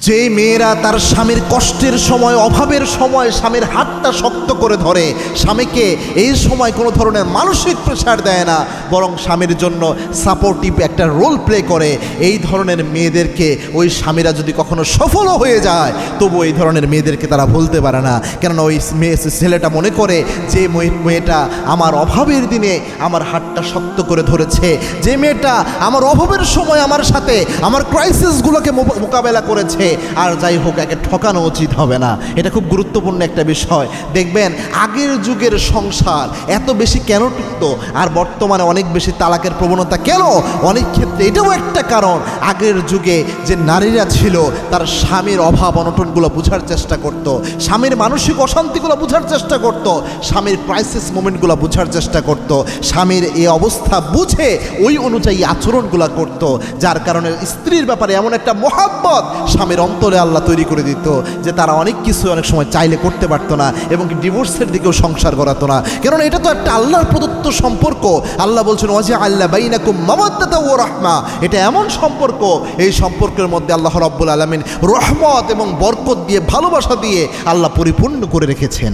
যে মেয়েরা তার স্বামীর কষ্টের সময়, অভাবের সময় স্বামীর হাতটা শক্ত করে ধরে, স্বামীকে এই সময় কোনো ধরনের মানসিক প্রেশার দেয় না, বরং স্বামীর জন্য সাপোর্টিভ একটা রোল প্লে করে, এই ধরনের মেয়েদেরকে ওই স্বামীরা যদি কখনো সফলও হয়ে যায়, তবু এই ধরনের মেয়েদেরকে তারা ভুলতে পারে না। কেননা ওই ছেলেটা মনে করে যে মেয়েটা আমার অভাবের দিনে আমার হাতটা শক্ত করে ধরেছে, যে মেয়েটা আমার অভাবের সময় আমার সাথে আমার ক্রাইসিসগুলোকে মোকাবেলা করেছে, আর যাই হোক একে ঠকানো উচিত হবে না। এটা খুব গুরুত্বপূর্ণ একটা বিষয়। দেখবেন আগের যুগের সংসার এত বেশি কেন টিকতো, আর বর্তমানে অনেক বেশি তালাকের প্রবণতা কেন? অনেক ক্ষেত্রে এটাও একটা কারণ। আগের যুগে যে নারীরা ছিল তার স্বামীর অভাব অনটনগুলো বোঝার চেষ্টা করত, স্বামীর মানসিক অশান্তিগুলো বোঝার চেষ্টা করত, স্বামীর ক্রাইসিস মোমেন্টগুলো বোঝার চেষ্টা করত, স্বামীর এই অবস্থা বুঝে ওই অনুযায়ী আচরণগুলো করত, যার কারণে স্ত্রীর ব্যাপারে এমন একটা মহাব্বত স্বামীর অন্তরে আল্লাহ তৈরি করে দিত যে তারা অনেক কিছু অনেক সময় চাইলে করতে পারতো না, এবং ডিভোর্সের দিকেও সংসার করাতো না। কারণ এটা তো একটা আল্লাহর প্রদত্ত সম্পর্ক। আল্লাহ বলছেন ওয়াজআলনা বাইনাকুম মাওয়াদ্দাতাও ওয়া রাহমা, এটা এমন সম্পর্ক, এই সম্পর্কের মধ্যে আল্লাহ রাব্বুল আলামিন রহমত এবং বরকত দিয়ে, ভালোবাসা দিয়ে আল্লাহ পরিপূর্ণ করে রেখেছেন।